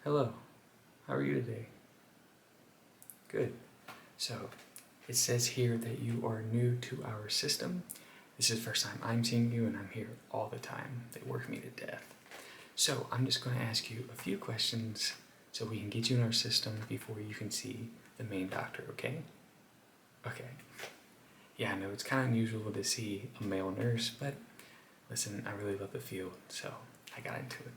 Hello, how are you today? Good. So, it says here that you are new to our system. This is the first time I'm seeing you, and I'm here all the time. They work me to death. So, I'm just going to ask you a few questions so we can get you in our system before you can see the main doctor, okay? Okay. Yeah, I know it's kind of unusual to see a male nurse, but listen, I really love the field, so I got into it.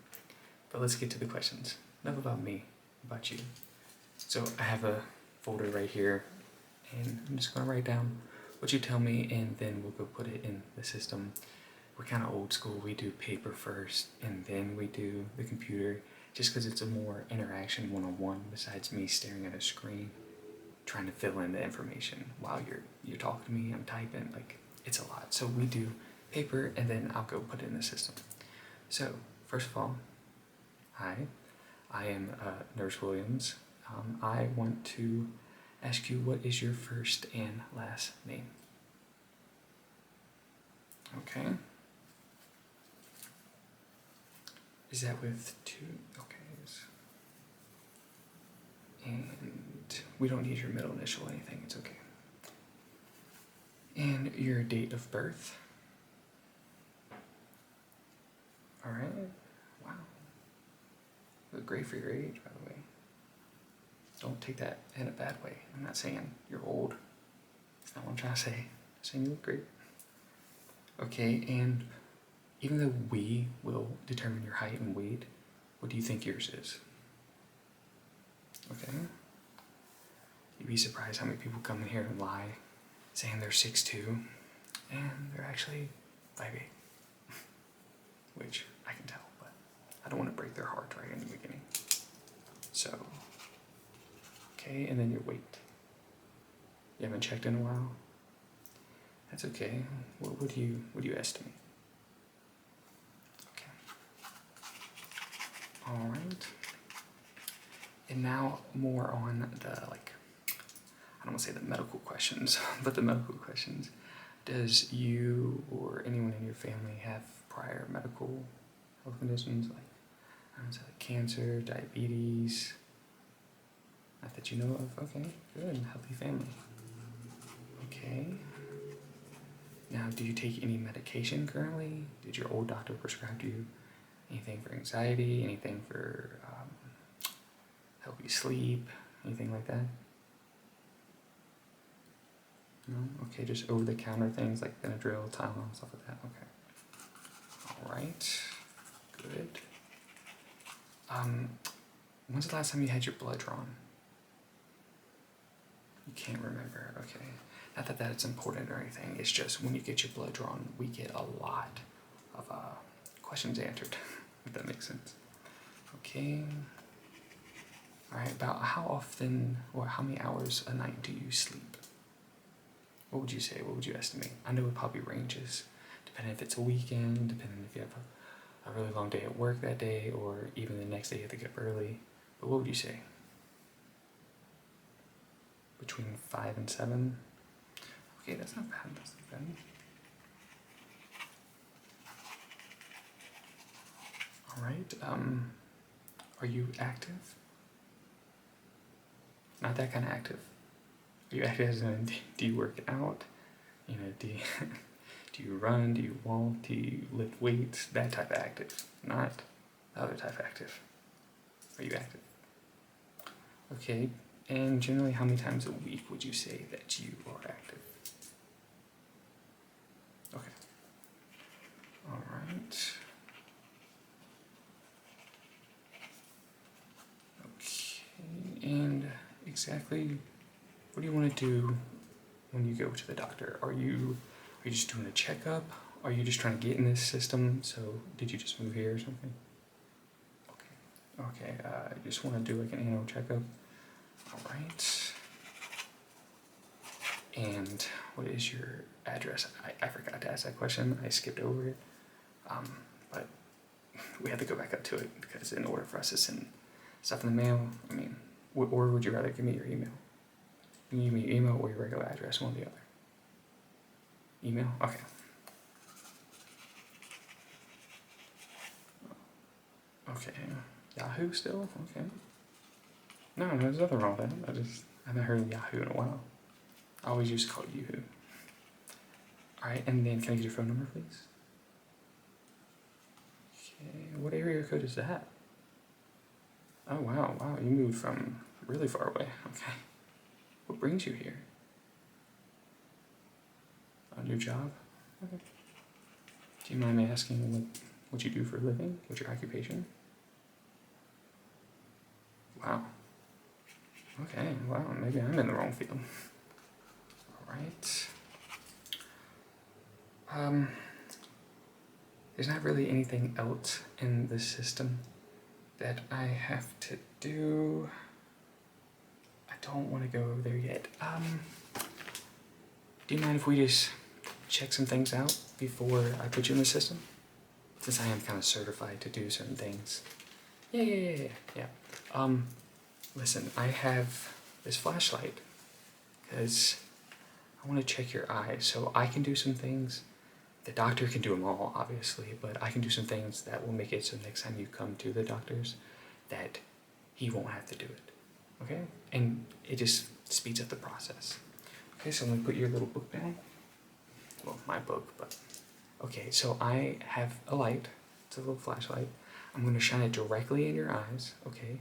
But let's get to the questions. Enough about me, about you. So I have a folder right here, and I'm just gonna write down what you tell me, and then we'll go put it in the system. We're kind of old school. We do paper first, and then we do the computer, just because it's a more interaction one-on-one besides me staring at a screen, trying to fill in the information while you're talking to me. I'm typing, like, it's a lot. So we do paper, and then I'll go put it in the system. So first of all, hi, I am Nurse Williams. I want to ask you, what is your first and last name? Okay. Is that with two? Okay. And we don't need your middle initial or anything, it's okay. And your date of birth? Alright. Wow. You look great for your age, by the way. Don't take that in a bad way. I'm not saying you're old. That's not what I'm trying to say. I'm saying you look great. Okay, and even though we will determine your height and weight, what do you think yours is? Okay. You'd be surprised how many people come in here and lie, saying they're 6'2", and they're actually 5'8", which I can tell, but I don't want to break their heart right in the beginning. So, okay, and then your weight. You haven't checked in a while? That's okay. What do you estimate? Okay. All right. And now more on the, like, I don't want to say the medical questions, but the medical questions. Does you or anyone in your family have prior medical health conditions, like, I don't know, like cancer, diabetes? Not that you know of. Okay, good, healthy family. Okay. Now, do you take any medication currently? Did your old doctor prescribe you anything for anxiety, anything for help you sleep, anything like that? No? Okay, just over-the-counter things like Benadryl, Tylenol, stuff like that. Okay. All right. Good. When's the last time you had your blood drawn? You can't remember. Okay. Not that that's important or anything. It's just when you get your blood drawn, we get a lot of questions answered, if that makes sense. Okay. All right. About how often or how many hours a night do you sleep? What would you say? What would you estimate? I know it probably ranges, depending if it's a weekend, depending if you have a really long day at work that day, or even the next day you have to get up early. But what would you say? Between 5 and 7? Okay, that's not bad. That's not bad. All right. Are you active? Not that kind of active. Are you active as in, do you work out? You know, do you run? Do you walk? Do you lift weights? That type of active, not the other type of active. Are you active? Okay, and generally how many times a week would you say that you are active? Okay. All right. Okay, and exactly what do you want to do when you go to the doctor? Are you just doing a checkup? Are you just trying to get in this system? So did you just move here or something? Okay. You just want to do like an annual checkup? All right. And what is your address? I forgot to ask that question. I skipped over it. But we had to go back up to it because in order for us to send stuff in the mail, I mean, or would you rather give me your email? You can give me your email or your regular address, one or the other. Email? Okay. Okay. Yahoo still? Okay. No, there's nothing wrong with that. I haven't heard of Yahoo in a while. I always used to call it Yahoo. Alright, and then can I get your phone number, please? Okay, what area code is that? Oh, wow, you moved from really far away. Okay. What brings you here? A new job? Okay. Do you mind me asking what you do for a living? What's your occupation? Wow. Okay, wow, maybe I'm in the wrong field. Alright. There's not really anything else in the system that I have to do. I don't want to go there yet. Do you mind if we just check some things out before I put you in the system? Since I am kind of certified to do certain things. Yeah. Listen, I have this flashlight because I want to check your eyes. So I can do some things. The doctor can do them all, obviously, but I can do some things that will make it so next time you come to the doctor's that he won't have to do it, okay? And it just speeds up the process. Okay, so I'm gonna put your little book bag. Well, my book, but okay, so I have a light. It's a little flashlight. I'm gonna shine it directly in your eyes, okay?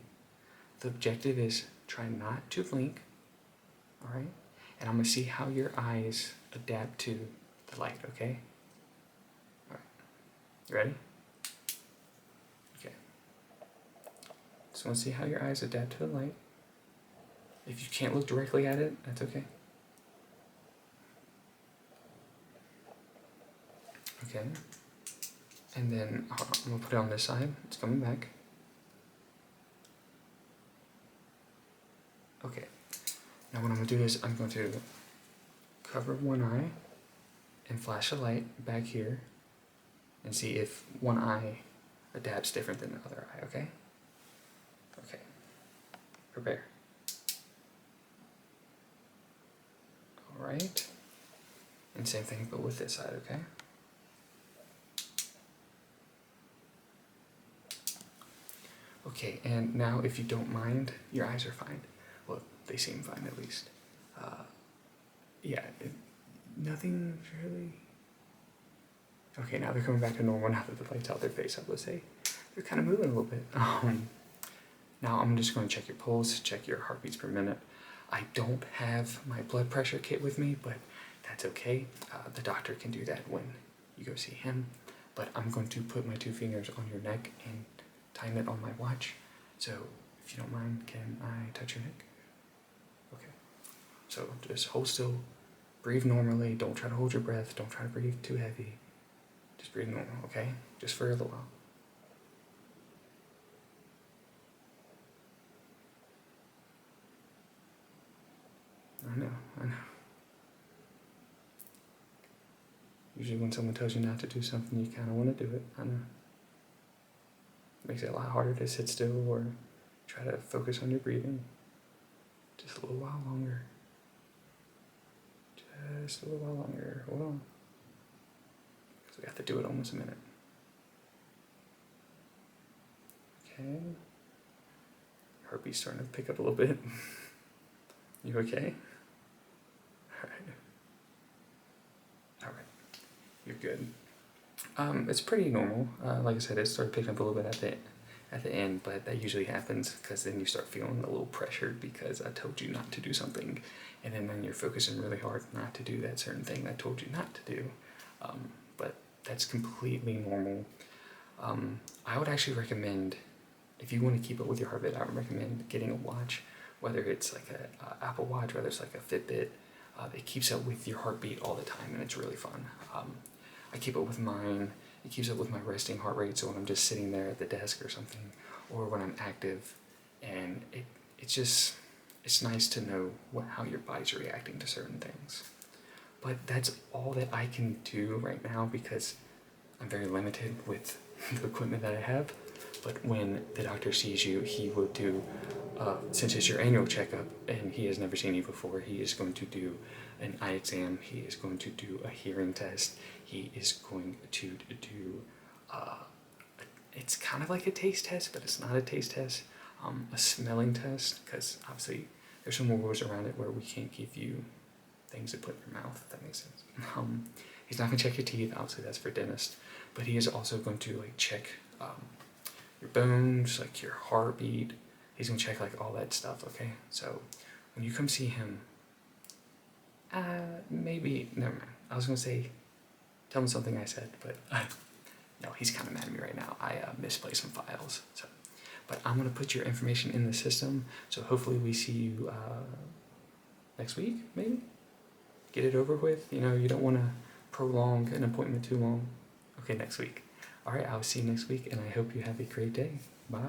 The objective is try not to blink, all right? And I'm gonna see how your eyes adapt to the light, okay? All right, you ready? Okay. Just wanna see how your eyes adapt to the light. If you can't look directly at it, that's okay. Okay. And then I'm gonna put it on this side. It's coming back. Okay. Now what I'm gonna do is I'm going to cover one eye and flash a light back here and see if one eye adapts different than the other eye, okay? Okay. Prepare. Alright. And same thing but with this side, okay? Okay, and now if you don't mind, your eyes are fine. Well, they seem fine at least. Yeah, nothing really... Okay, now they're coming back to normal now that the light's out their face up, let's say. They're kind of moving a little bit. Now I'm just going to check your pulse, check your heartbeats per minute. I don't have my blood pressure kit with me, but that's okay. The doctor can do that when you go see him. But I'm going to put my 2 fingers on your neck and time it on my watch. So if you don't mind, can I touch your neck? Okay. So just hold still, breathe normally, don't try to hold your breath, don't try to breathe too heavy. Just breathe normal, okay? Just for a little while. I know. Usually when someone tells you not to do something, you kind of want to do it. I know. Makes it a lot harder to sit still or try to focus on your breathing. Just a little while longer. Just a little while longer. Hold on. Because we have to do it almost a minute. Okay. Heartbeat's starting to pick up a little bit. You okay? Alright. You're good. It's pretty normal. Like I said, it started picking up a little bit at the end, but that usually happens because then you start feeling a little pressured because I told you not to do something, and then you're focusing really hard not to do that certain thing I told you not to do. But that's completely normal. I would actually recommend, if you want to keep up with your heart rate, I would recommend getting a watch, whether it's like a Apple Watch, whether it's like a Fitbit. It keeps up with your heartbeat all the time, and it's really fun. I keep up with mine. It keeps up with my resting heart rate, so when I'm just sitting there at the desk or something, or when I'm active, and it's nice to know how your body's reacting to certain things. But that's all that I can do right now because I'm very limited with the equipment that I have. But when the doctor sees you, he will do, since it's your annual checkup and he has never seen you before, he is going to do an eye exam, he is going to do a hearing test, he is going to do it's kind of like a taste test, but it's not a taste test. A smelling test, because obviously there's some rules around it where we can't give you things to put in your mouth, if that makes sense. He's not gonna check your teeth, obviously that's for dentist, but he is also going to like check your bones, like your heartbeat. He's gonna check like all that stuff, okay? So when you come see him, maybe, never mind. I was gonna say, tell him something I said, but no, he's kind of mad at me right now. I misplaced some files, so. But I'm gonna put your information in the system, so hopefully we see you next week, maybe? Get it over with. You know, you don't wanna prolong an appointment too long. Okay, next week. All right, I'll see you next week, and I hope you have a great day. Bye.